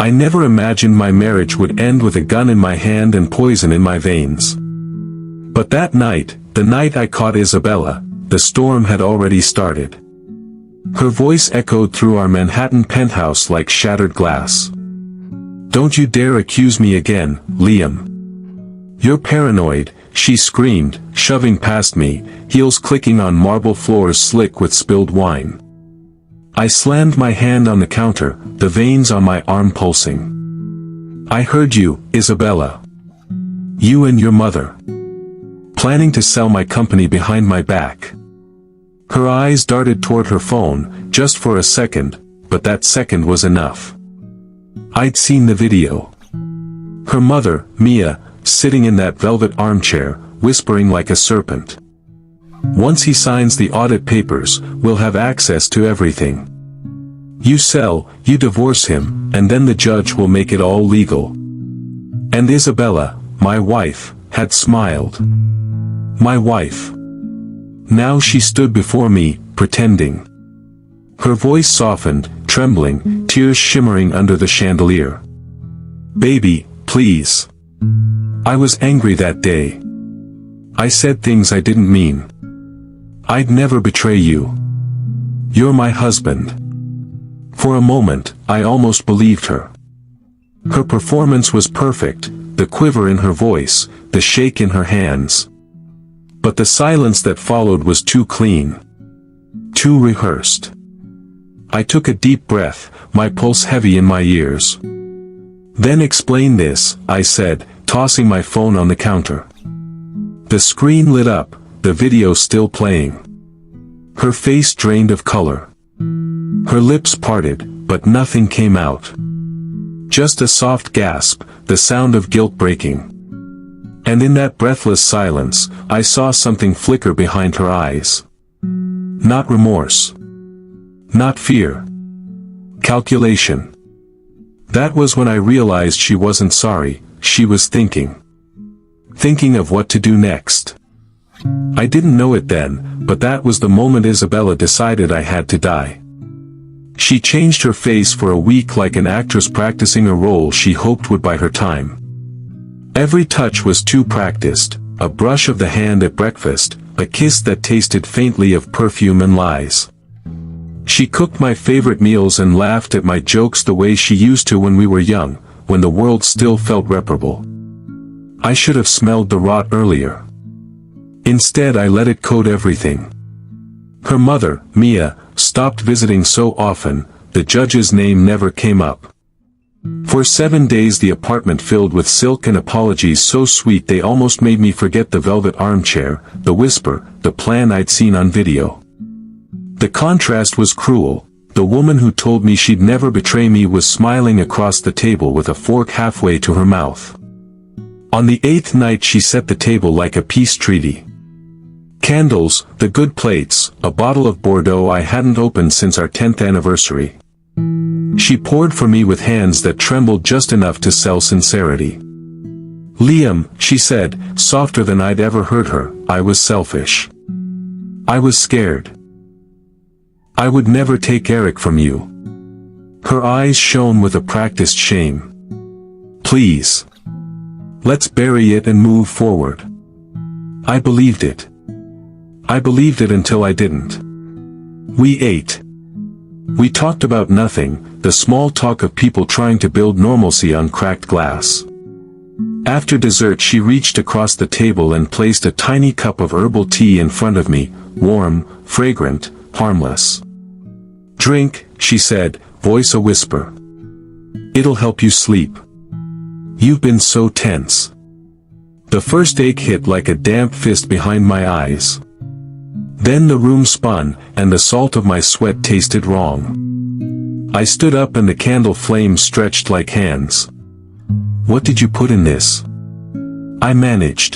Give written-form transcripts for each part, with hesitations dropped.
I never imagined my marriage would end with a gun in my hand and poison in my veins. But that night, the night I caught Isabella, the storm had already started. Her voice echoed through our Manhattan penthouse like shattered glass. "Don't you dare accuse me again, Liam. You're paranoid," she screamed, shoving past me, heels clicking on marble floors slick with spilled wine. I slammed my hand on the counter, the veins on my arm pulsing. "I heard you, Isabella. You and your mother. Planning to sell my company behind my back." Her eyes darted toward her phone, just for a second, but that second was enough. I'd seen the video. Her mother, Mia, sitting in that velvet armchair, whispering like a serpent. "Once he signs the audit papers, we'll have access to everything. You sell, you divorce him, and then the judge will make it all legal." And Isabella, my wife, had smiled. My wife. Now she stood before me, pretending. Her voice softened, trembling, tears shimmering under the chandelier. "Baby, please. I was angry that day. I said things I didn't mean. I'd never betray you. You're my husband." For a moment, I almost believed her. Her performance was perfect, the quiver in her voice, the shake in her hands. But the silence that followed was too clean. Too rehearsed. I took a deep breath, my pulse heavy in my ears. "Then explain this," I said, tossing my phone on the counter. The screen lit up, the video still playing. Her face drained of color. Her lips parted, but nothing came out. Just a soft gasp, the sound of guilt breaking. And in that breathless silence, I saw something flicker behind her eyes. Not remorse. Not fear. Calculation. That was when I realized she wasn't sorry, she was thinking. Thinking of what to do next. I didn't know it then, but that was the moment Isabella decided I had to die. She changed her face for a week like an actress practicing a role she hoped would buy her time. Every touch was too practiced, a brush of the hand at breakfast, a kiss that tasted faintly of perfume and lies. She cooked my favorite meals and laughed at my jokes the way she used to when we were young, when the world still felt reparable. I should have smelled the rot earlier. Instead I let it coat everything. Her mother, Mia, stopped visiting so often, the judge's name never came up. For 7 days the apartment filled with silk and apologies so sweet they almost made me forget the velvet armchair, the whisper, the plan I'd seen on video. The contrast was cruel. The woman who told me she'd never betray me was smiling across the table with a fork halfway to her mouth. On the 8th night she set the table like a peace treaty. Candles, the good plates, a bottle of Bordeaux I hadn't opened since our 10th anniversary. She poured for me with hands that trembled just enough to sell sincerity. "Liam," she said, softer than I'd ever heard her, "I was selfish. I was scared. I would never take Eric from you." Her eyes shone with a practiced shame. "Please. Let's bury it and move forward." I believed it. I believed it until I didn't. We ate. We talked about nothing, the small talk of people trying to build normalcy on cracked glass. After dessert she reached across the table and placed a tiny cup of herbal tea in front of me, warm, fragrant, harmless. "Drink," she said, voice a whisper. "It'll help you sleep. You've been so tense." The first ache hit like a damp fist behind my eyes. Then the room spun, and the salt of my sweat tasted wrong. I stood up and the candle flame stretched like hands. "What did you put in this?" I managed.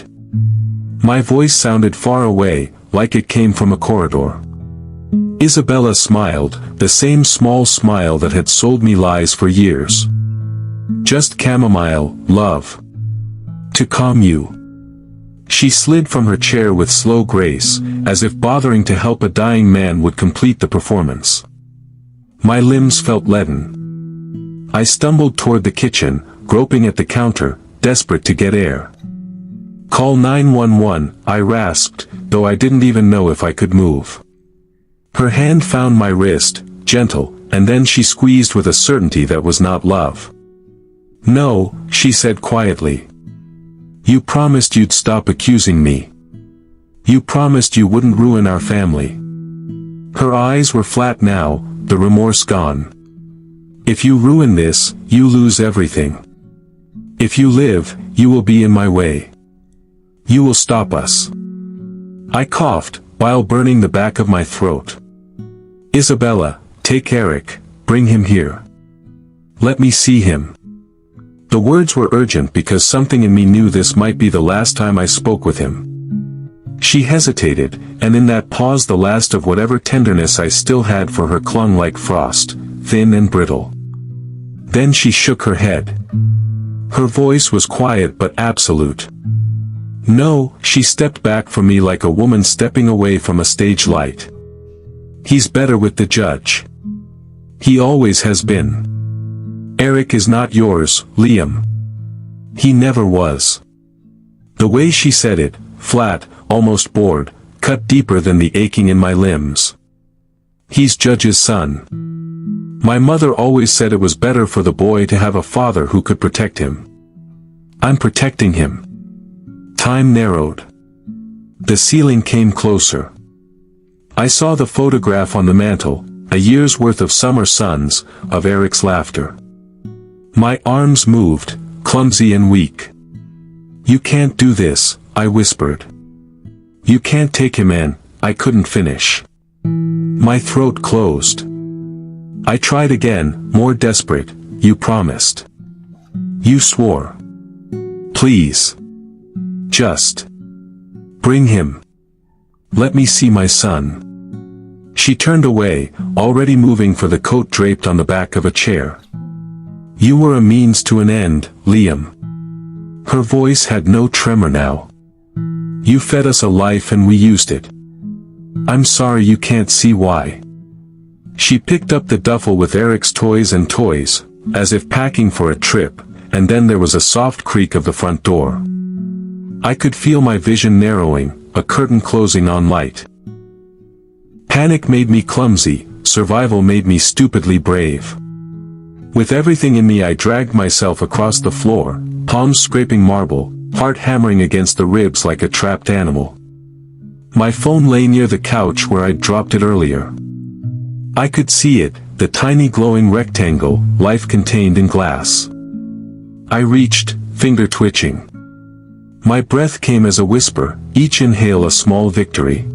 My voice sounded far away, like it came from a corridor. Isabella smiled, the same small smile that had sold me lies for years. "Just chamomile, love. To calm you." She slid from her chair with slow grace, as if bothering to help a dying man would complete the performance. My limbs felt leaden. I stumbled toward the kitchen, groping at the counter, desperate to get air. "Call 911, I rasped, though I didn't even know if I could move. Her hand found my wrist, gentle, and then she squeezed with a certainty that was not love. "No," she said quietly. "You promised you'd stop accusing me. You promised you wouldn't ruin our family." Her eyes were flat now, the remorse gone. "If you ruin this, you lose everything. If you live, you will be in my way. You will stop us." I coughed, while burning the back of my throat. "Isabella, take Eric, bring him here. Let me see him." The words were urgent because something in me knew this might be the last time I spoke with him. She hesitated, and in that pause the last of whatever tenderness I still had for her clung like frost, thin and brittle. Then she shook her head. Her voice was quiet but absolute. "No," she stepped back from me like a woman stepping away from a stage light. "He's better with the judge. He always has been. Eric is not yours, Liam. He never was." The way she said it, flat, almost bored, cut deeper than the aching in my limbs. "He's Judge's son. My mother always said it was better for the boy to have a father who could protect him. I'm protecting him." Time narrowed. The ceiling came closer. I saw the photograph on the mantel, a year's worth of summer suns, of Eric's laughter. My arms moved, clumsy and weak. "You can't do this," I whispered. "You can't take him in," I couldn't finish. My throat closed. I tried again, more desperate. "You promised. You swore. Please. Just bring him. Let me see my son." She turned away, already moving for the coat draped on the back of a chair. "You were a means to an end, Liam." Her voice had no tremor now. "You fed us a life and we used it. I'm sorry you can't see why." She picked up the duffel with Eric's toys and toys, as if packing for a trip, and then there was a soft creak of the front door. I could feel my vision narrowing, a curtain closing on light. Panic made me clumsy, survival made me stupidly brave. With everything in me I dragged myself across the floor, palms scraping marble, heart hammering against the ribs like a trapped animal. My phone lay near the couch where I'd dropped it earlier. I could see it, the tiny glowing rectangle, life contained in glass. I reached, finger twitching. My breath came as a whisper, each inhale a small victory.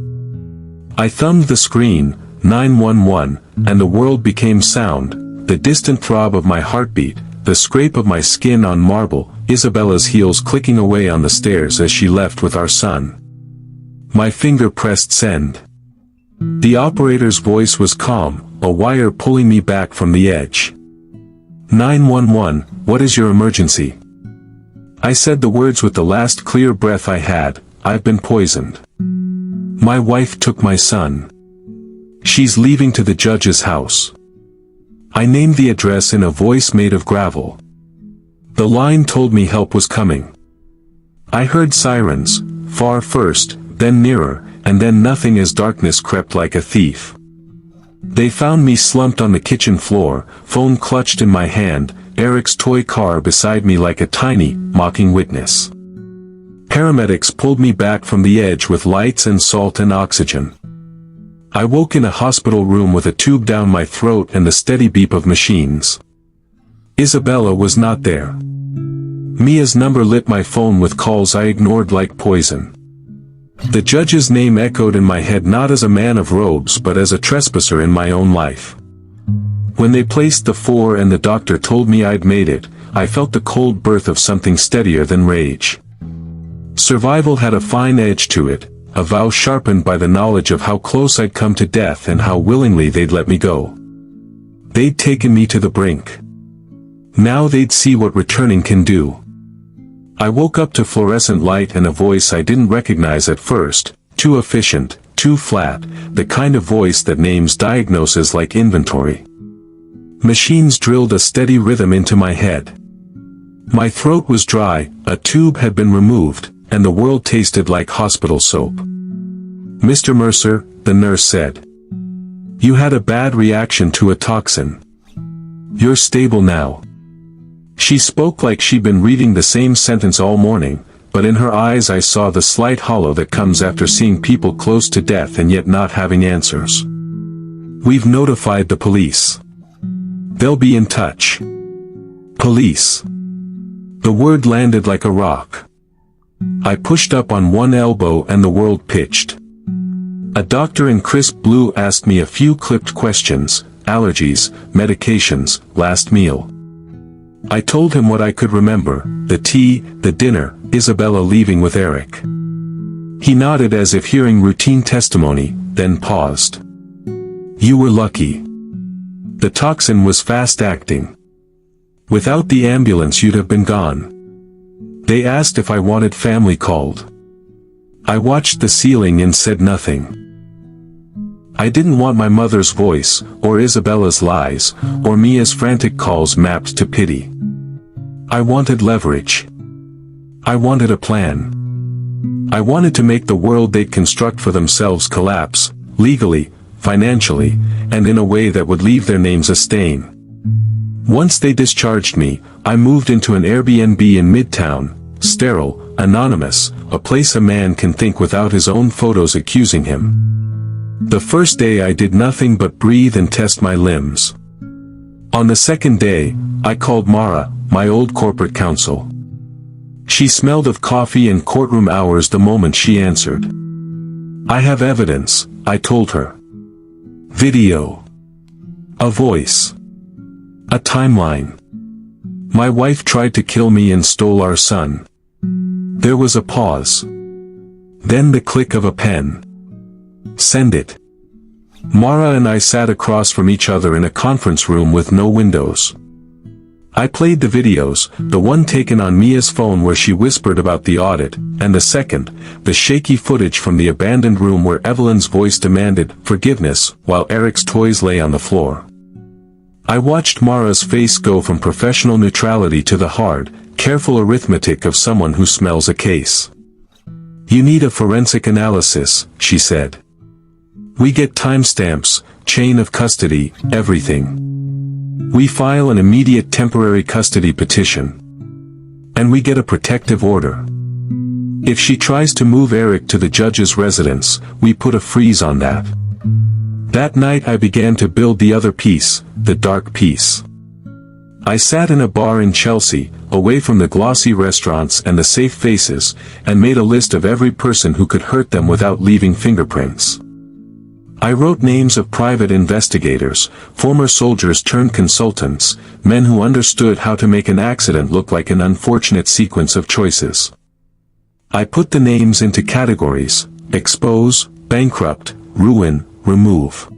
I thumbed the screen, 911, and the world became sound, the distant throb of my heartbeat, the scrape of my skin on marble, Isabella's heels clicking away on the stairs as she left with our son. My finger pressed send. The operator's voice was calm, a wire pulling me back from the edge. 911, what is your emergency? I said the words with the last clear breath I had. I've been poisoned. My wife took my son. She's leaving to the judge's house. I named the address in a voice made of gravel. The line told me help was coming. I heard sirens, far first, then nearer, and then nothing as darkness crept like a thief. They found me slumped on the kitchen floor, phone clutched in my hand, Eric's toy car beside me like a tiny, mocking witness. Paramedics pulled me back from the edge with lights and salt and oxygen. I woke in a hospital room with a tube down my throat and the steady beep of machines. Isabella was not there. Mia's number lit my phone with calls I ignored like poison. The judge's name echoed in my head not as a man of robes but as a trespasser in my own life. When they placed the 4 and the doctor told me I'd made it, I felt the cold birth of something steadier than rage. Survival had a fine edge to it, a vow sharpened by the knowledge of how close I'd come to death and how willingly they'd let me go. They'd taken me to the brink. Now they'd see what returning can do. I woke up to fluorescent light and a voice I didn't recognize at first, too efficient, too flat, the kind of voice that names diagnoses like inventory. Machines drilled a steady rhythm into my head. My throat was dry, a tube had been removed, and the world tasted like hospital soap. "Mr. Mercer," the nurse said. "You had a bad reaction to a toxin. You're stable now." She spoke like she'd been reading the same sentence all morning, but in her eyes I saw the slight hollow that comes after seeing people close to death and yet not having answers. "We've notified the police. They'll be in touch." Police. The word landed like a rock. I pushed up on one elbow and the world pitched. A doctor in crisp blue asked me a few clipped questions: allergies, medications, last meal. I told him what I could remember: the tea, the dinner, Isabella leaving with Eric. He nodded as if hearing routine testimony, then paused. "You were lucky. The toxin was fast-acting. Without the ambulance you'd have been gone." They asked if I wanted family called. I watched the ceiling and said nothing. I didn't want my mother's voice, or Isabella's lies, or Mia's frantic calls mapped to pity. I wanted leverage. I wanted a plan. I wanted to make the world they'd construct for themselves collapse, legally, financially, and in a way that would leave their names a stain. Once they discharged me, I moved into an Airbnb in Midtown, sterile, anonymous, a place a man can think without his own photos accusing him. The first day I did nothing but breathe and test my limbs. On the second day, I called Mara, my old corporate counsel. She smelled of coffee and courtroom hours the moment she answered. "I have evidence," I told her. "Video. A voice. A timeline. My wife tried to kill me and stole our son." There was a pause. Then the click of a pen. "Send it." Mara and I sat across from each other in a conference room with no windows. I played the videos, the one taken on Mia's phone where she whispered about the audit, and the second, the shaky footage from the abandoned room where Evelyn's voice demanded forgiveness while Eric's toys lay on the floor. I watched Mara's face go from professional neutrality to the hard, careful arithmetic of someone who smells a case. "You need a forensic analysis," she said. "We get timestamps, chain of custody, everything. We file an immediate temporary custody petition. And we get a protective order. If she tries to move Eric to the judge's residence, we put a freeze on that." That night I began to build the other piece, the dark piece. I sat in a bar in Chelsea, away from the glossy restaurants and the safe faces, and made a list of every person who could hurt them without leaving fingerprints. I wrote names of private investigators, former soldiers turned consultants, men who understood how to make an accident look like an unfortunate sequence of choices. I put the names into categories: expose, bankrupt, ruin, remove.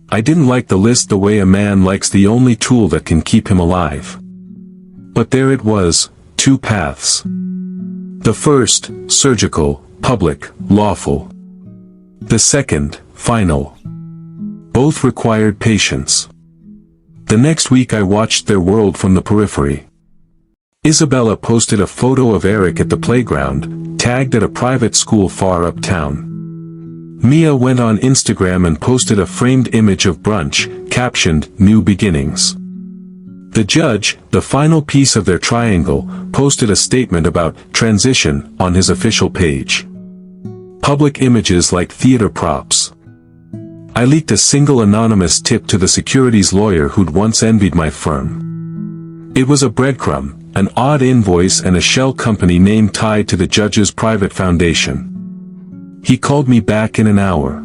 I didn't like the list the way a man likes the only tool that can keep him alive. But there it was, two paths. The first, surgical, public, lawful. The second, final. Both required patience. The next week I watched their world from the periphery. Isabella posted a photo of Eric at the playground, tagged at a private school far uptown. Mia went on Instagram and posted a framed image of brunch, captioned, "New Beginnings." The judge, the final piece of their triangle, posted a statement about transition on his official page. Public images like theater props. I leaked a single anonymous tip to the securities lawyer who'd once envied my firm. It was a breadcrumb, an odd invoice and a shell company name tied to the judge's private foundation. He called me back in an hour.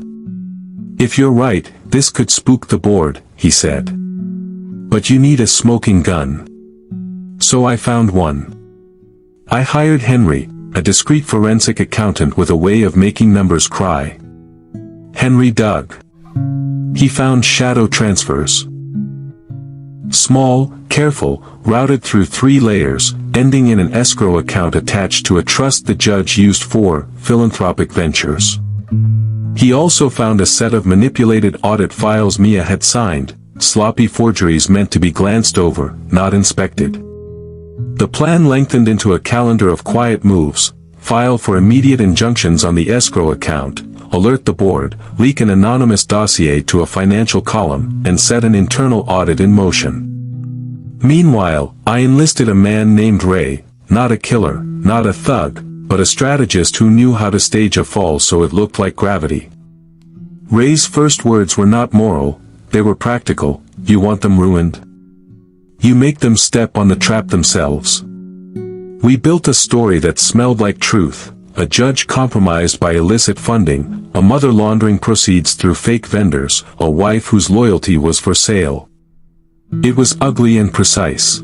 "If you're right, this could spook the board," he said. "But you need a smoking gun." So I found one. I hired Henry, a discreet forensic accountant with a way of making numbers cry. Henry dug. He found shadow transfers. Small, careful, routed through 3 layers, ending in an escrow account attached to a trust the judge used for philanthropic ventures. He also found a set of manipulated audit files Mia had signed, sloppy forgeries meant to be glanced over, not inspected. The plan lengthened into a calendar of quiet moves: file for immediate injunctions on the escrow account, alert the board, leak an anonymous dossier to a financial column, and set an internal audit in motion. Meanwhile, I enlisted a man named Ray, not a killer, not a thug, but a strategist who knew how to stage a fall so it looked like gravity. Ray's first words were not moral, they were practical: you want them ruined? You make them step on the trap themselves. We built a story that smelled like truth: a judge compromised by illicit funding, a mother laundering proceeds through fake vendors, a wife whose loyalty was for sale. It was ugly and precise.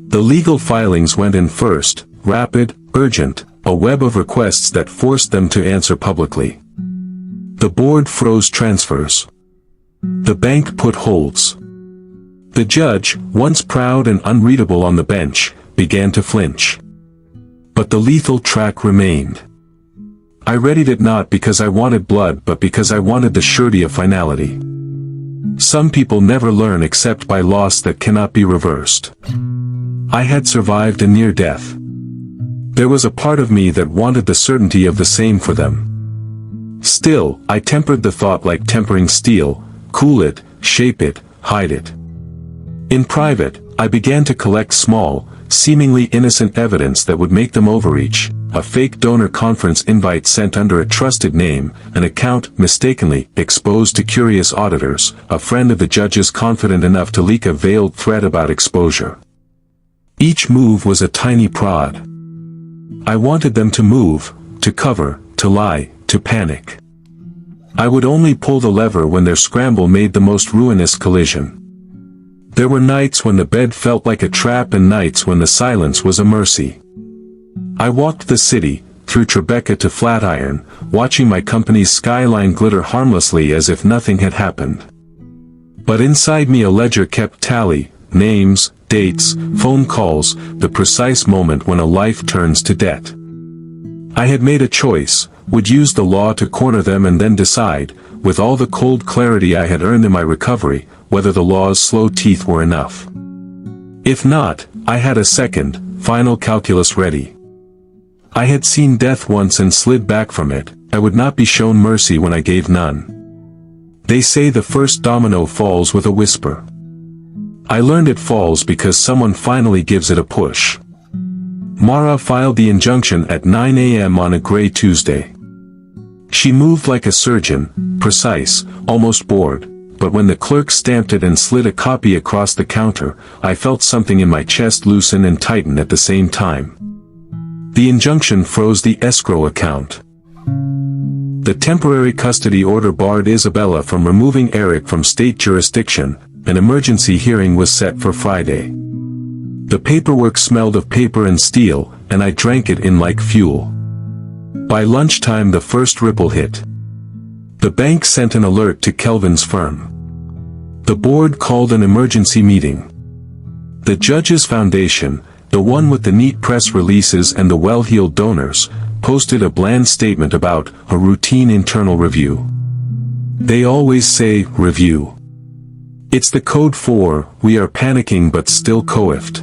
The legal filings went in first, rapid, urgent, a web of requests that forced them to answer publicly. The board froze transfers. The bank put holds. The judge, once proud and unreadable on the bench, began to flinch. But the lethal track remained. I readied it not because I wanted blood but because I wanted the surety of finality. Some people never learn except by loss that cannot be reversed. I had survived a near death. There was a part of me that wanted the certainty of the same for them. Still, I tempered the thought like tempering steel: cool it, shape it, hide it. In private, I began to collect small, seemingly innocent evidence that would make them overreach: a fake donor conference invite sent under a trusted name, an account mistakenly exposed to curious auditors, a friend of the judge's confident enough to leak a veiled threat about exposure. Each move was a tiny prod. I wanted them to move, to cover, to lie, to panic. I would only pull the lever when their scramble made the most ruinous collision. There were nights when the bed felt like a trap and nights when the silence was a mercy. I walked the city, through Tribeca to Flatiron, watching my company's skyline glitter harmlessly as if nothing had happened. But inside me a ledger kept tally: names, dates, phone calls, the precise moment when a life turns to debt. I had made a choice: would use the law to corner them and then decide, with all the cold clarity I had earned in my recovery, whether the law's slow teeth were enough. If not, I had a second, final calculus ready. I had seen death once and slid back from it. I would not be shown mercy when I gave none. They say the first domino falls with a whisper. I learned it falls because someone finally gives it a push. Mara filed the injunction at 9 a.m. on a gray Tuesday. She moved like a surgeon, precise, almost bored, but when the clerk stamped it and slid a copy across the counter, I felt something in my chest loosen and tighten at the same time. The injunction froze the escrow account. The temporary custody order barred Isabella from removing Eric from state jurisdiction. An emergency hearing was set for Friday. The paperwork smelled of paper and steel, and I drank it in like fuel. By lunchtime the first ripple hit. The bank sent an alert to Kelvin's firm. The board called an emergency meeting. The judge's foundation, the one with the neat press releases and the well-heeled donors, posted a bland statement about a routine internal review. They always say, review. It's the code for, we are panicking but still coiffed.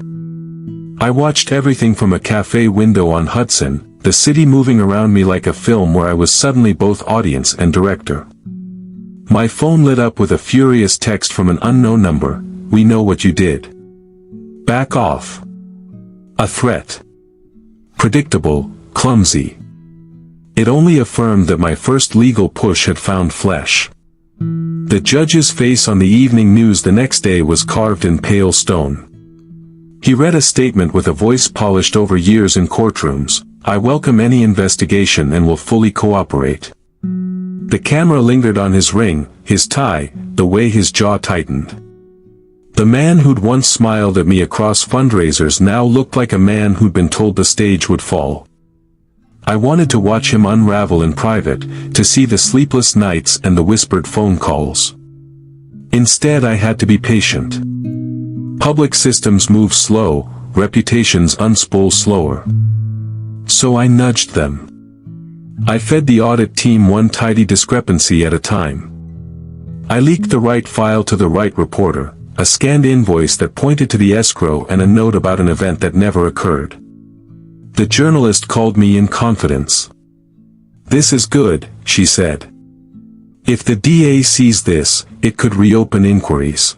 I watched everything from a cafe window on Hudson, the city moving around me like a film where I was suddenly both audience and director. My phone lit up with a furious text from an unknown number: we know what you did. Back off. A threat. Predictable, clumsy. It only affirmed that my first legal push had found flesh. The judge's face on the evening news the next day was carved in pale stone. He read a statement with a voice polished over years in courtrooms: I welcome any investigation and will fully cooperate. The camera lingered on his ring, his tie, the way his jaw tightened. The man who'd once smiled at me across fundraisers now looked like a man who'd been told the stage would fall. I wanted to watch him unravel in private, to see the sleepless nights and the whispered phone calls. Instead I had to be patient. Public systems move slow, reputations unspool slower. So I nudged them. I fed the audit team one tidy discrepancy at a time. I leaked the right file to the right reporter, a scanned invoice that pointed to the escrow and a note about an event that never occurred. The journalist called me in confidence. "This is good," she said. "If the DA sees this, it could reopen inquiries."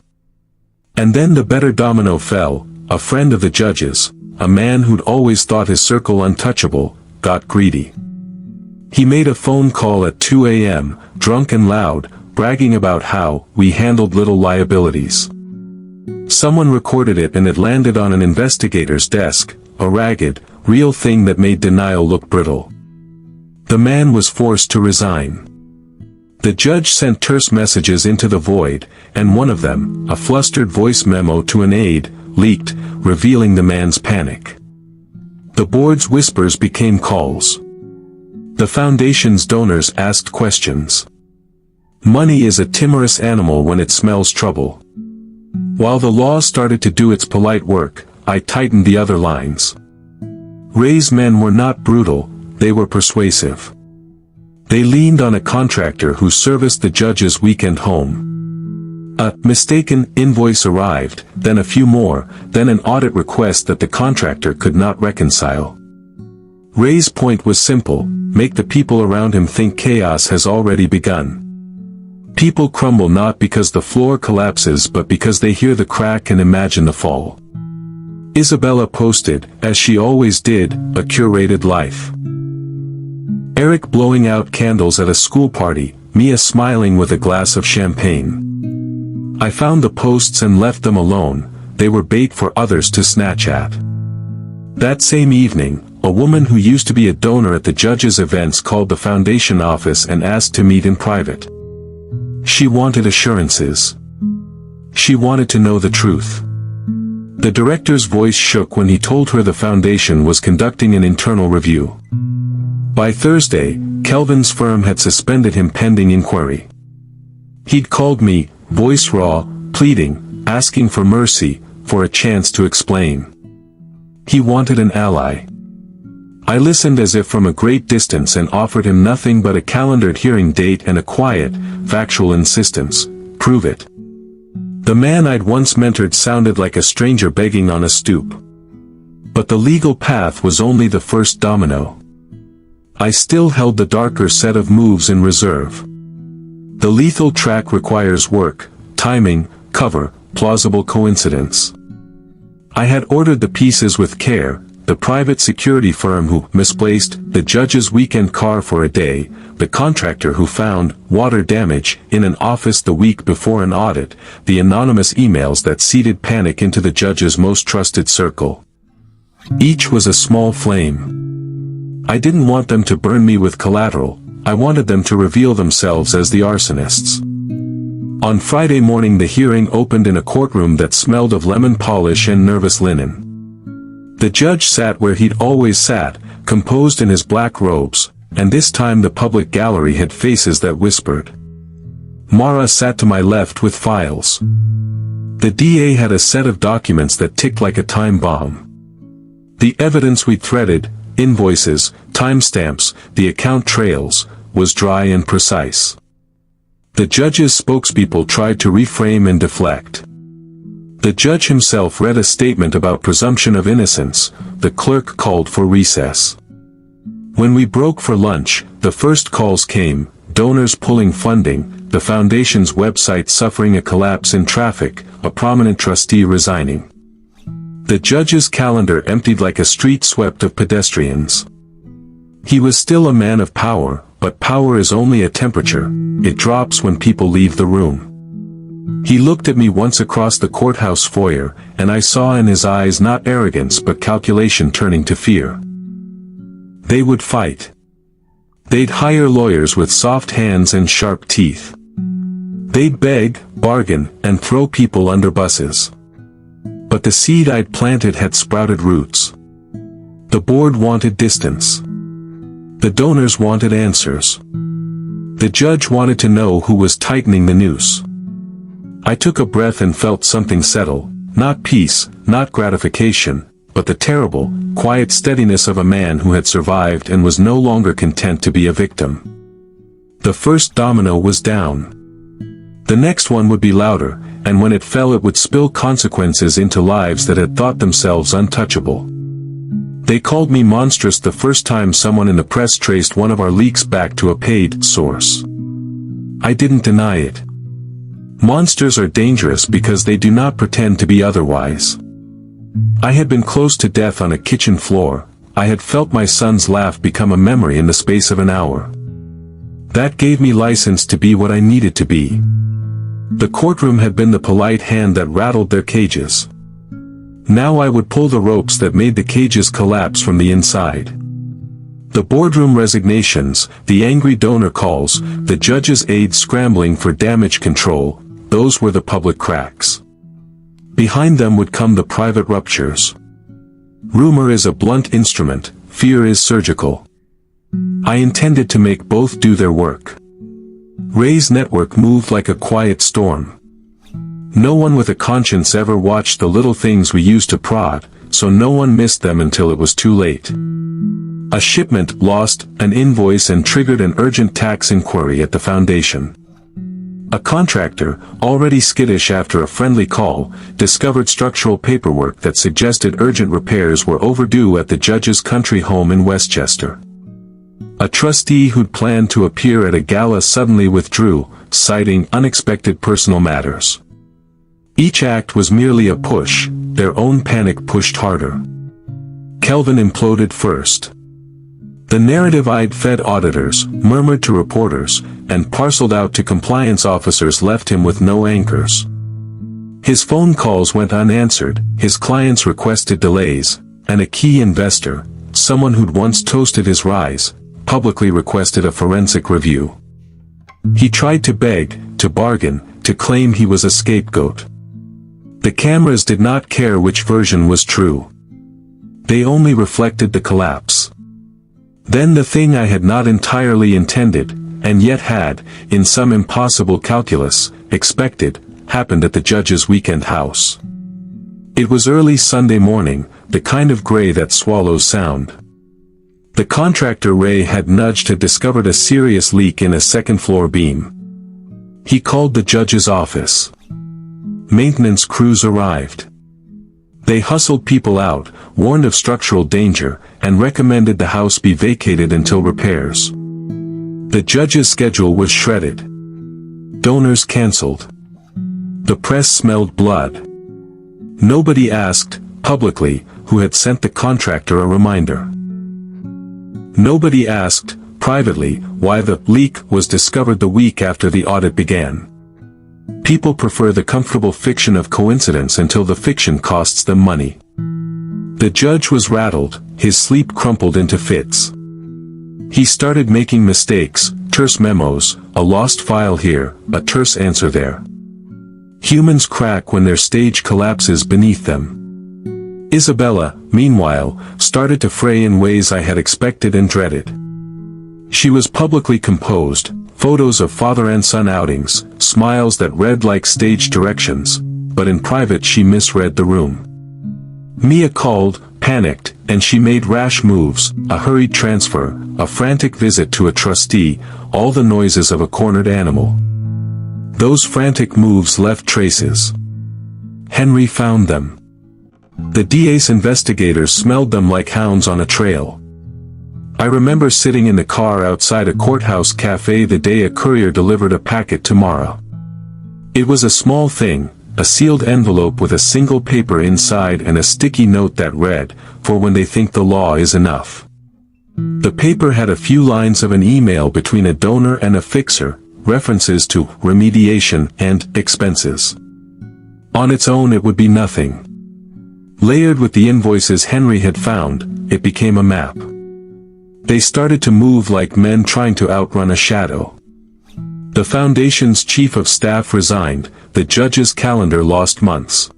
And then the better domino fell. A friend of the judge's, a man who'd always thought his circle untouchable, got greedy. He made a phone call at 2 a.m., drunk and loud, bragging about how we handled little liabilities. Someone recorded it and it landed on an investigator's desk, a ragged, real thing that made denial look brittle. The man was forced to resign. The judge sent terse messages into the void, and one of them, a flustered voice memo to an aide, leaked, revealing the man's panic. The board's whispers became calls. The foundation's donors asked questions. Money is a timorous animal when it smells trouble. While the law started to do its polite work, I tightened the other lines. Ray's men were not brutal, they were persuasive. They leaned on a contractor who serviced the judge's weekend home. A mistaken invoice arrived, then a few more, then an audit request that the contractor could not reconcile. Ray's point was simple: make the people around him think chaos has already begun. People crumble not because the floor collapses but because they hear the crack and imagine the fall. Isabella posted, as she always did, a curated life. Eric blowing out candles at a school party, Mia smiling with a glass of champagne. I found the posts and left them alone, they were bait for others to snatch at. That same evening, a woman who used to be a donor at the judge's events called the foundation office and asked to meet in private. She wanted assurances. She wanted to know the truth. The director's voice shook when he told her the foundation was conducting an internal review. By Thursday, Kelvin's firm had suspended him pending inquiry. He'd called me, voice raw, pleading, asking for mercy, for a chance to explain. He wanted an ally. I listened as if from a great distance and offered him nothing but a calendared hearing date and a quiet, factual insistence: prove it. The man I'd once mentored sounded like a stranger begging on a stoop. But the legal path was only the first domino. I still held the darker set of moves in reserve. The lethal track requires work, timing, cover, plausible coincidence. I had ordered the pieces with care: the private security firm who misplaced the judge's weekend car for a day, the contractor who found water damage in an office the week before an audit, the anonymous emails that seeded panic into the judge's most trusted circle. Each was a small flame. I didn't want them to burn me with collateral, I wanted them to reveal themselves as the arsonists. On Friday morning the hearing opened in a courtroom that smelled of lemon polish and nervous linen. The judge sat where he'd always sat, composed in his black robes, and this time the public gallery had faces that whispered. Mara sat to my left with files. The DA had a set of documents that ticked like a time bomb. The evidence we threaded, invoices, timestamps, the account trails, was dry and precise. The judge's spokespeople tried to reframe and deflect. The judge himself read a statement about presumption of innocence. The clerk called for recess. When we broke for lunch, the first calls came: donors pulling funding, the foundation's website suffering a collapse in traffic, a prominent trustee resigning. The judge's calendar emptied like a street swept of pedestrians. He was still a man of power, but power is only a temperature, it drops when people leave the room. He looked at me once across the courthouse foyer, and I saw in his eyes not arrogance but calculation turning to fear. They would fight. They'd hire lawyers with soft hands and sharp teeth. They'd beg, bargain, and throw people under buses. But the seed I'd planted had sprouted roots. The board wanted distance. The donors wanted answers. The judge wanted to know who was tightening the noose. I took a breath and felt something settle, not peace, not gratification, but the terrible, quiet steadiness of a man who had survived and was no longer content to be a victim. The first domino was down. The next one would be louder, and when it fell it would spill consequences into lives that had thought themselves untouchable. They called me monstrous the first time someone in the press traced one of our leaks back to a paid source. I didn't deny it. Monsters are dangerous because they do not pretend to be otherwise. I had been close to death on a kitchen floor. I had felt my son's laugh become a memory in the space of an hour. That gave me license to be what I needed to be. The courtroom had been the polite hand that rattled their cages. Now I would pull the ropes that made the cages collapse from the inside. The boardroom resignations, the angry donor calls, the judge's aides scrambling for damage control, those were the public cracks. Behind them would come the private ruptures. Rumor is a blunt instrument, fear is surgical. I intended to make both do their work. Ray's network moved like a quiet storm. No one with a conscience ever watched the little things we used to prod, so no one missed them until it was too late. A shipment lost an invoice and triggered an urgent tax inquiry at the foundation. A contractor, already skittish after a friendly call, discovered structural paperwork that suggested urgent repairs were overdue at the judge's country home in Westchester. A trustee who'd planned to appear at a gala suddenly withdrew, citing unexpected personal matters. Each act was merely a push, their own panic pushed harder. Kelvin imploded first. The narrative I'd fed auditors, murmured to reporters, and parceled out to compliance officers left him with no anchors. His phone calls went unanswered, his clients requested delays, and a key investor, someone who'd once toasted his rise, publicly requested a forensic review. He tried to beg, to bargain, to claim he was a scapegoat. The cameras did not care which version was true. They only reflected the collapse. Then the thing I had not entirely intended, and yet had, in some impossible calculus, expected, happened at the judge's weekend house. It was early Sunday morning, the kind of gray that swallows sound. The contractor Ray had nudged had discovered a serious leak in a second-floor beam. He called the judge's office. Maintenance crews arrived. They hustled people out, warned of structural danger, and recommended the house be vacated until repairs. The judge's schedule was shredded. Donors canceled. The press smelled blood. Nobody asked, publicly, who had sent the contractor a reminder. Nobody asked, privately, why the leak was discovered the week after the audit began. People prefer the comfortable fiction of coincidence until the fiction costs them money. The judge was rattled, his sleep crumpled into fits. He started making mistakes, terse memos, a lost file here, a terse answer there. Humans crack when their stage collapses beneath them. Isabella, meanwhile, started to fray in ways I had expected and dreaded. She was publicly composed, photos of father and son outings, smiles that read like stage directions, but in private she misread the room. Mia called, panicked, and she made rash moves, a hurried transfer, a frantic visit to a trustee, all the noises of a cornered animal. Those frantic moves left traces. Henry found them. The DA's investigators smelled them like hounds on a trail. I remember sitting in the car outside a courthouse cafe the day a courier delivered a packet to Mara. It was a small thing, a sealed envelope with a single paper inside and a sticky note that read, "For when they think the law is enough." The paper had a few lines of an email between a donor and a fixer, references to remediation and expenses. On its own it would be nothing. Layered with the invoices Henry had found, it became a map. They started to move like men trying to outrun a shadow. The foundation's chief of staff resigned, the judge's calendar lost months.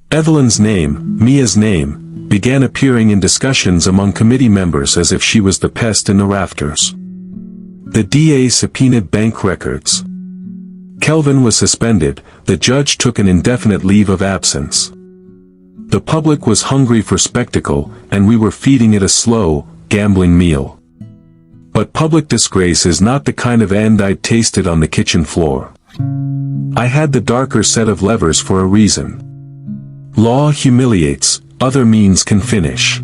Evelyn's name, Mia's name, began appearing in discussions among committee members as if she was the pest in the rafters. The DA subpoenaed bank records. Kelvin was suspended, the judge took an indefinite leave of absence. The public was hungry for spectacle, and we were feeding it a slow, gambling meal. But public disgrace is not the kind of end I'd tasted on the kitchen floor. I had the darker set of levers for a reason. Law humiliates, other means can finish.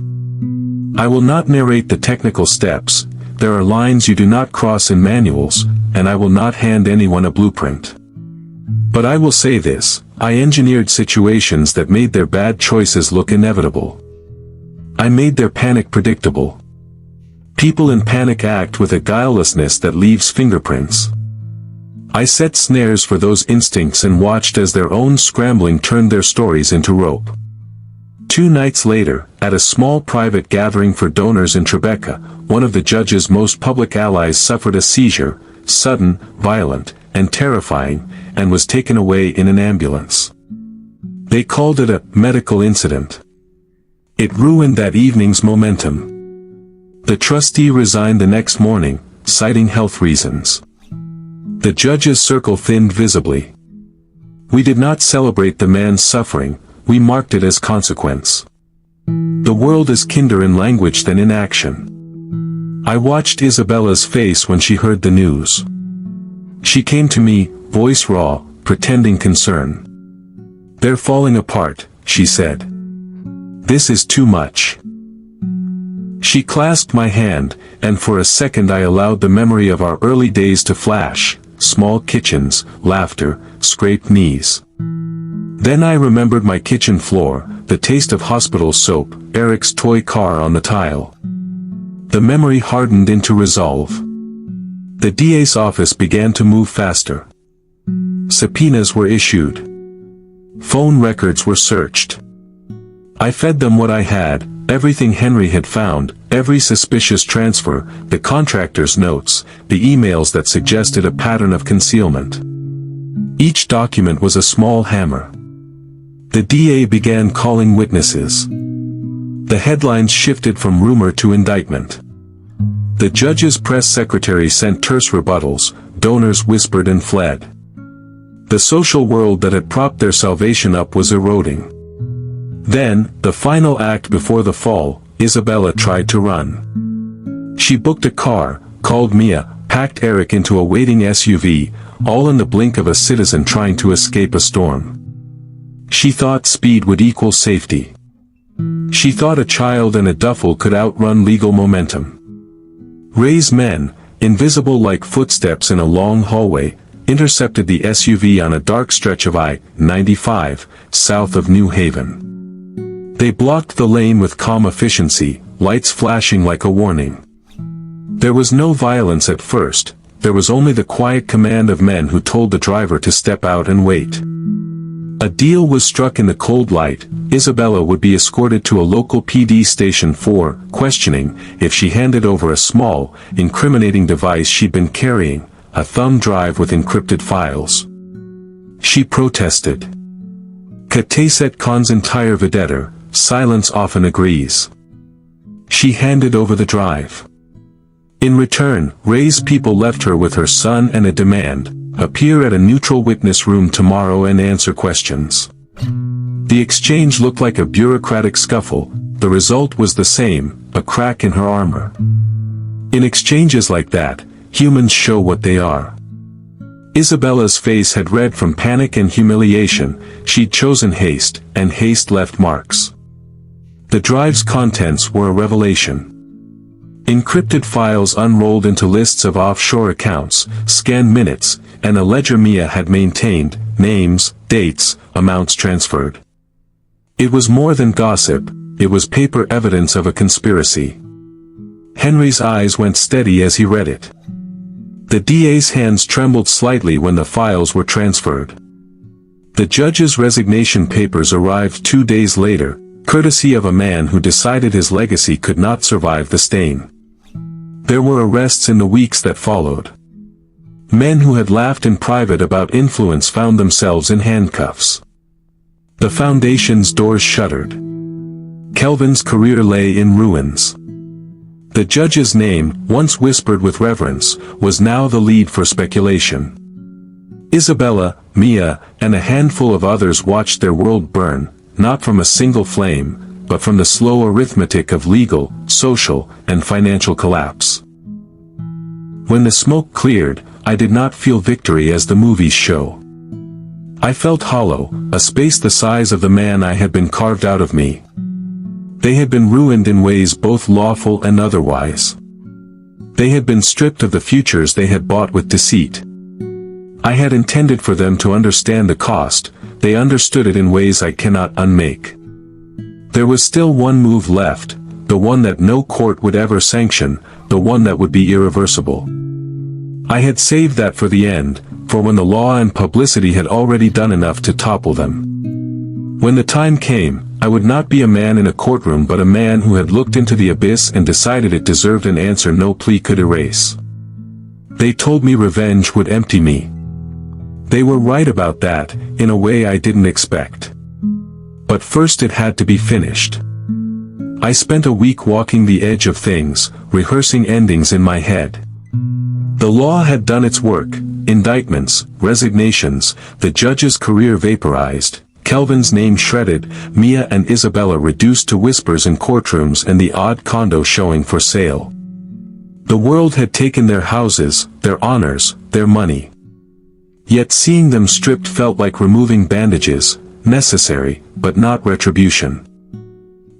I will not narrate the technical steps, there are lines you do not cross in manuals, and I will not hand anyone a blueprint. But I will say this, I engineered situations that made their bad choices look inevitable. I made their panic predictable. People in panic act with a guilelessness that leaves fingerprints. I set snares for those instincts and watched as their own scrambling turned their stories into rope. 2 nights later, at a small private gathering for donors in Tribeca, one of the judge's most public allies suffered a seizure, sudden, violent, and terrifying, and was taken away in an ambulance. They called it a medical incident. It ruined that evening's momentum. The trustee resigned the next morning, citing health reasons. The judge's circle thinned visibly. We did not celebrate the man's suffering, we marked it as consequence. The world is kinder in language than in action. I watched Isabella's face when she heard the news. She came to me, voice raw, pretending concern. "They're falling apart," she said. "This is too much." She clasped my hand, and for a second I allowed the memory of our early days to flash, small kitchens, laughter, scraped knees. Then I remembered my kitchen floor, the taste of hospital soap, Eric's toy car on the tile. The memory hardened into resolve. The DA's office began to move faster. Subpoenas were issued. Phone records were searched. I fed them what I had, everything Henry had found, every suspicious transfer, the contractor's notes, the emails that suggested a pattern of concealment. Each document was a small hammer. The DA began calling witnesses. The headlines shifted from rumor to indictment. The judge's press secretary sent terse rebuttals, donors whispered and fled. The social world that had propped their salvation up was eroding. Then, the final act before the fall, Isabella tried to run. She booked a car, called Mia, packed Eric into a waiting SUV, all in the blink of a citizen trying to escape a storm. She thought speed would equal safety. She thought a child and a duffel could outrun legal momentum. Ray's men, invisible like footsteps in a long hallway, intercepted the SUV on a dark stretch of I-95, south of New Haven. They blocked the lane with calm efficiency, lights flashing like a warning. There was no violence at first, there was only the quiet command of men who told the driver to step out and wait. A deal was struck in the cold light. Isabella would be escorted to a local PD station for questioning if she handed over a small, incriminating device she'd been carrying, a thumb drive with encrypted files. She protested. Kataset cons entire vedetta, silence often agrees. She handed over the drive. In return, Ray's people left her with her son and a demand: appear at a neutral witness room tomorrow and answer questions. The exchange looked like a bureaucratic scuffle, the result was the same, a crack in her armor. In exchanges like that, humans show what they are. Isabella's face had red from panic and humiliation, she'd chosen haste, and haste left marks. The drive's contents were a revelation. Encrypted files unrolled into lists of offshore accounts, scanned minutes, and a ledger Mia had maintained, names, dates, amounts transferred. It was more than gossip, it was paper evidence of a conspiracy. Henry's eyes went steady as he read it. The DA's hands trembled slightly when the files were transferred. The judge's resignation papers arrived 2 days later, courtesy of a man who decided his legacy could not survive the stain. There were arrests in the weeks that followed. Men who had laughed in private about influence found themselves in handcuffs. The foundation's doors shuttered. Kelvin's career lay in ruins. The judge's name, once whispered with reverence, was now the lead for speculation. Isabella, Mia, and a handful of others watched their world burn, not from a single flame, but from the slow arithmetic of legal, social, and financial collapse. When the smoke cleared, I did not feel victory as the movies show. I felt hollow, a space the size of the man I had been carved out of me. They had been ruined in ways both lawful and otherwise. They had been stripped of the futures they had bought with deceit. I had intended for them to understand the cost, they understood it in ways I cannot unmake. There was still one move left, the one that no court would ever sanction, the one that would be irreversible. I had saved that for the end, for when the law and publicity had already done enough to topple them. When the time came, I would not be a man in a courtroom but a man who had looked into the abyss and decided it deserved an answer no plea could erase. They told me revenge would empty me. They were right about that, in a way I didn't expect. But first it had to be finished. I spent a week walking the edge of things, rehearsing endings in my head. The law had done its work, indictments, resignations, the judge's career vaporized, Kelvin's name shredded, Mia and Isabella reduced to whispers in courtrooms and the odd condo showing for sale. The world had taken their houses, their honors, their money. Yet seeing them stripped felt like removing bandages, necessary, but not retribution.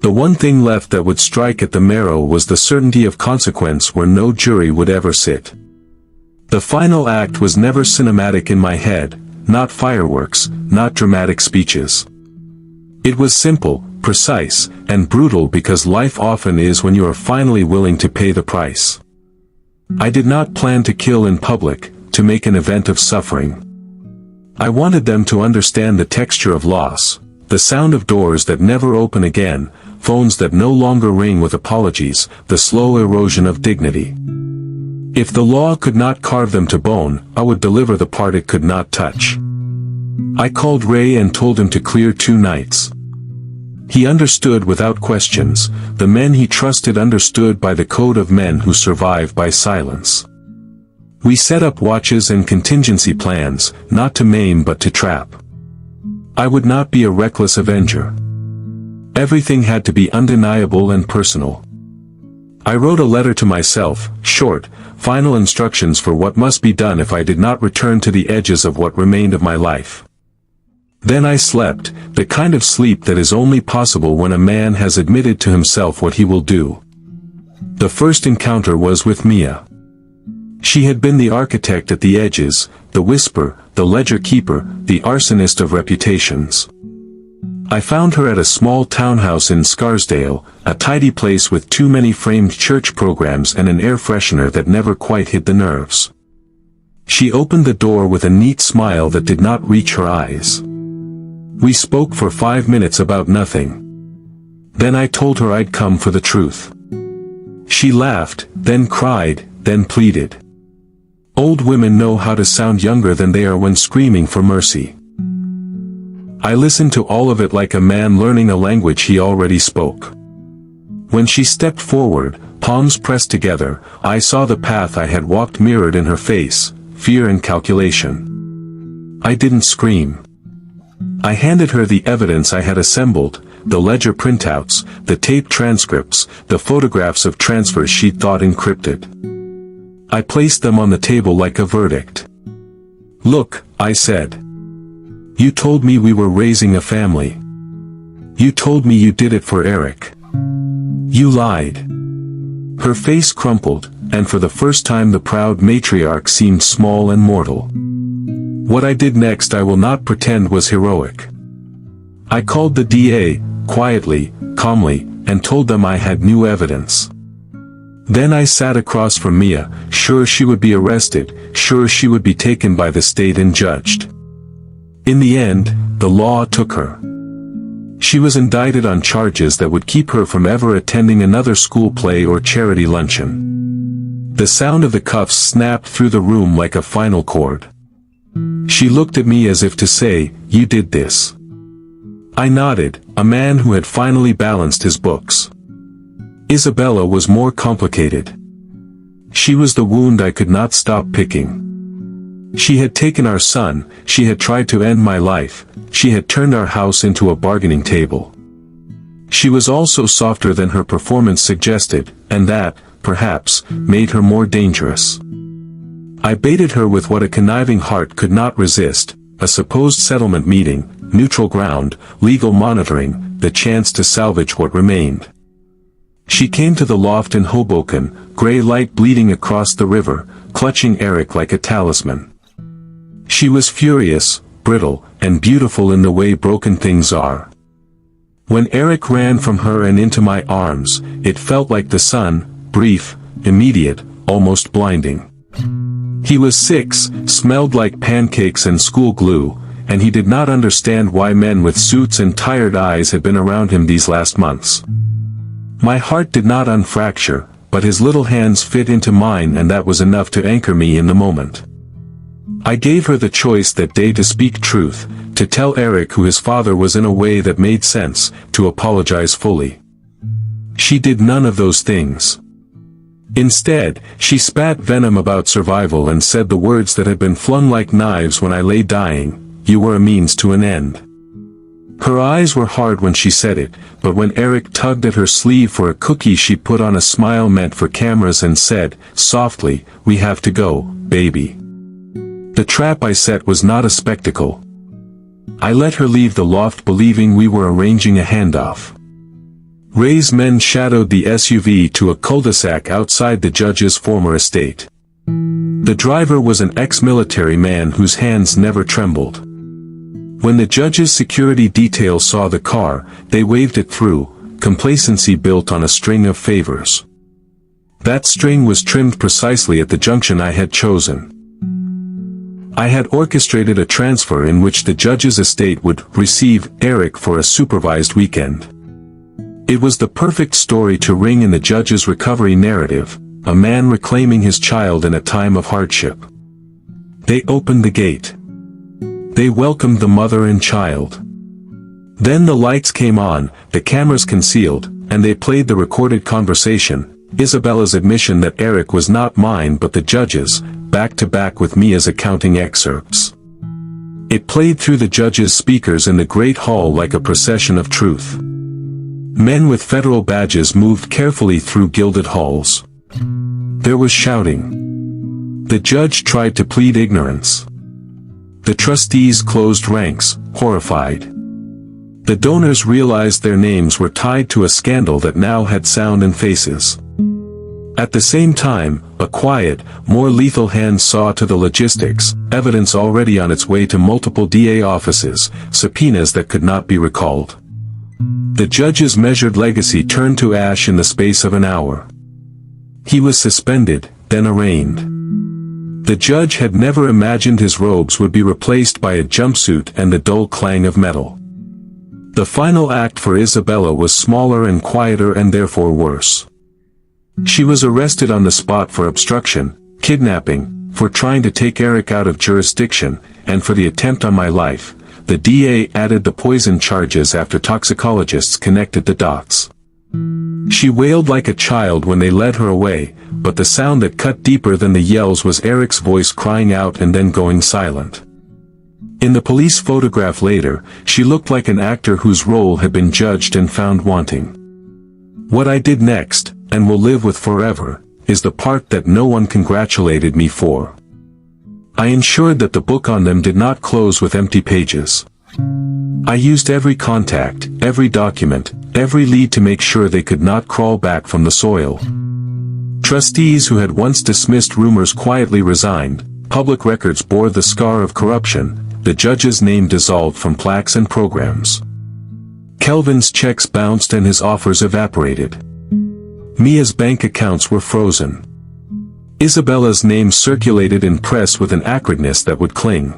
The one thing left that would strike at the marrow was the certainty of consequence where no jury would ever sit. The final act was never cinematic in my head, not fireworks, not dramatic speeches. It was simple, precise, and brutal because life often is when you are finally willing to pay the price. I did not plan to kill in public, to make an event of suffering. I wanted them to understand the texture of loss, the sound of doors that never open again, phones that no longer ring with apologies, the slow erosion of dignity. If the law could not carve them to bone, I would deliver the part it could not touch. I called Ray and told him to clear 2 nights. He understood without questions, the men he trusted understood by the code of men who survive by silence. We set up watches and contingency plans, not to maim but to trap. I would not be a reckless avenger. Everything had to be undeniable and personal. I wrote a letter to myself, short, final instructions for what must be done if I did not return to the edges of what remained of my life. Then I slept, the kind of sleep that is only possible when a man has admitted to himself what he will do. The first encounter was with Mia. She had been the architect at the edges, the whisper, the ledger keeper, the arsonist of reputations. I found her at a small townhouse in Scarsdale, a tidy place with too many framed church programs and an air freshener that never quite hit the nerves. She opened the door with a neat smile that did not reach her eyes. We spoke for 5 minutes about nothing. Then I told her I'd come for the truth. She laughed, then cried, then pleaded. Old women know how to sound younger than they are when screaming for mercy. I listened to all of it like a man learning a language he already spoke. When she stepped forward, palms pressed together, I saw the path I had walked mirrored in her face, fear and calculation. I didn't scream. I handed her the evidence I had assembled, the ledger printouts, the tape transcripts, the photographs of transfers she'd thought encrypted. I placed them on the table like a verdict. Look, I said. You told me we were raising a family. You told me you did it for Eric. You lied. Her face crumpled, and for the first time the proud matriarch seemed small and mortal. What I did next I will not pretend was heroic. I called the DA, quietly, calmly, and told them I had new evidence. Then I sat across from Mia, sure she would be arrested, sure she would be taken by the state and judged. In the end, the law took her. She was indicted on charges that would keep her from ever attending another school play or charity luncheon. The sound of the cuffs snapped through the room like a final chord. She looked at me as if to say, "You did this." I nodded, a man who had finally balanced his books. Isabella was more complicated. She was the wound I could not stop picking. She had taken our son, she had tried to end my life, she had turned our house into a bargaining table. She was also softer than her performance suggested, and that, perhaps, made her more dangerous. I baited her with what a conniving heart could not resist, a supposed settlement meeting, neutral ground, legal monitoring, the chance to salvage what remained. She came to the loft in Hoboken, gray light bleeding across the river, clutching Eric like a talisman. She was furious, brittle, and beautiful in the way broken things are. When Eric ran from her and into my arms, it felt like the sun, brief, immediate, almost blinding. He was 6, smelled like pancakes and school glue, and he did not understand why men with suits and tired eyes had been around him these last months. My heart did not unfracture, but his little hands fit into mine, and that was enough to anchor me in the moment. I gave her the choice that day to speak truth, to tell Eric who his father was in a way that made sense, to apologize fully. She did none of those things. Instead, she spat venom about survival and said the words that had been flung like knives when I lay dying, "You were a means to an end." Her eyes were hard when she said it, but when Eric tugged at her sleeve for a cookie she put on a smile meant for cameras and said, softly, "We have to go, baby." The trap I set was not a spectacle. I let her leave the loft believing we were arranging a handoff. Ray's men shadowed the SUV to a cul-de-sac outside the judge's former estate. The driver was an ex-military man whose hands never trembled. When the judge's security detail saw the car, they waved it through, complacency built on a string of favors. That string was trimmed precisely at the junction I had chosen. I had orchestrated a transfer in which the judge's estate would receive Eric for a supervised weekend. It was the perfect story to ring in the judge's recovery narrative, a man reclaiming his child in a time of hardship. They opened the gate. They welcomed the mother and child. Then the lights came on, the cameras concealed, and they played the recorded conversation, Isabella's admission that Eric was not mine but the judge's, back to back with me as accounting excerpts. It played through the judge's speakers in the great hall like a procession of truth. Men with federal badges moved carefully through gilded halls. There was shouting. The judge tried to plead ignorance. The trustees closed ranks, horrified. The donors realized their names were tied to a scandal that now had sound and faces. At the same time, a quiet, more lethal hand saw to the logistics, evidence already on its way to multiple DA offices, subpoenas that could not be recalled. The judge's measured legacy turned to ash in the space of an hour. He was suspended, then arraigned. The judge had never imagined his robes would be replaced by a jumpsuit and the dull clang of metal. The final act for Isabella was smaller and quieter and therefore worse. She was arrested on the spot for obstruction, kidnapping, for trying to take Eric out of jurisdiction, and for the attempt on my life. The DA added the poison charges after toxicologists connected the dots. She wailed like a child when they led her away, but the sound that cut deeper than the yells was Eric's voice crying out and then going silent. In the police photograph later, she looked like an actor whose role had been judged and found wanting. What I did next, and will live with forever, is the part that no one congratulated me for. I ensured that the book on them did not close with empty pages. I used every contact, every document, every lead to make sure they could not crawl back from the soil. Trustees who had once dismissed rumors quietly resigned, public records bore the scar of corruption, the judge's name dissolved from plaques and programs. Kelvin's checks bounced and his offers evaporated. Mia's bank accounts were frozen. Isabella's name circulated in press with an acridness that would cling.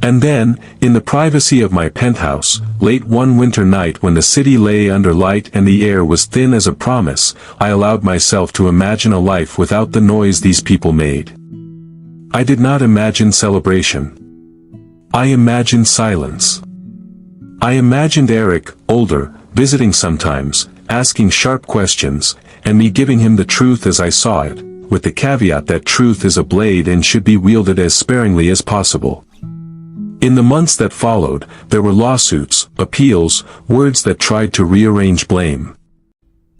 And then, in the privacy of my penthouse, late one winter night when the city lay under light and the air was thin as a promise, I allowed myself to imagine a life without the noise these people made. I did not imagine celebration. I imagined silence. I imagined Eric, older, visiting sometimes, asking sharp questions, and me giving him the truth as I saw it, with the caveat that truth is a blade and should be wielded as sparingly as possible. In the months that followed, there were lawsuits, appeals, words that tried to rearrange blame.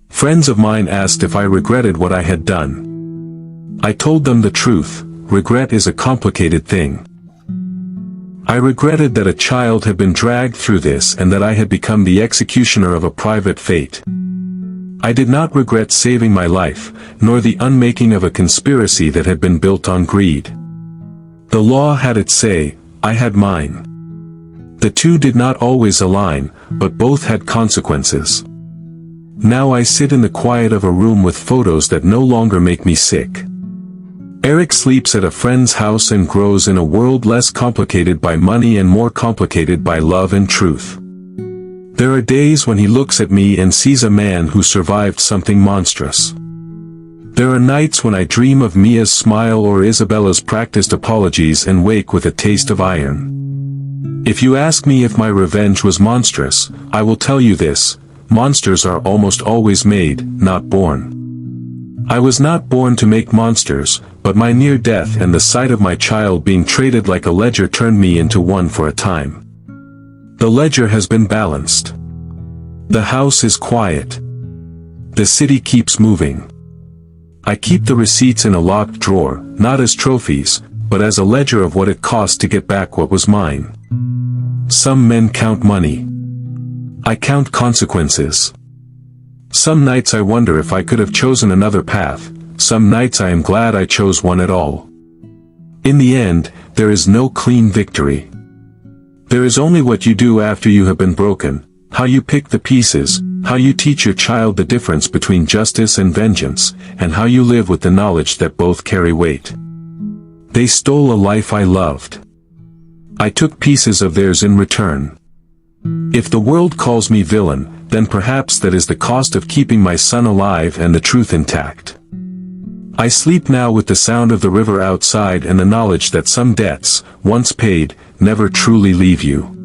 Friends of mine asked if I regretted what I had done. I told them the truth, regret is a complicated thing. I regretted that a child had been dragged through this and that I had become the executioner of a private fate. I did not regret saving my life, nor the unmaking of a conspiracy that had been built on greed. The law had its say, I had mine. The two did not always align, but both had consequences. Now I sit in the quiet of a room with photos that no longer make me sick. Eric sleeps at a friend's house and grows in a world less complicated by money and more complicated by love and truth. There are days when he looks at me and sees a man who survived something monstrous. There are nights when I dream of Mia's smile or Isabella's practiced apologies and wake with a taste of iron. If you ask me if my revenge was monstrous, I will tell you this: monsters are almost always made, not born. I was not born to make monsters, but my near death and the sight of my child being traded like a ledger turned me into one for a time. The ledger has been balanced. The house is quiet. The city keeps moving. I keep the receipts in a locked drawer, not as trophies, but as a ledger of what it cost to get back what was mine. Some men count money. I count consequences. Some nights I wonder if I could have chosen another path, some nights I am glad I chose one at all. In the end, there is no clean victory. There is only what you do after you have been broken, how you pick the pieces, how you teach your child the difference between justice and vengeance, and how you live with the knowledge that both carry weight. They stole a life I loved. I took pieces of theirs in return. If the world calls me villain, then perhaps that is the cost of keeping my son alive and the truth intact. I sleep now with the sound of the river outside and the knowledge that some debts, once paid, never truly leave you.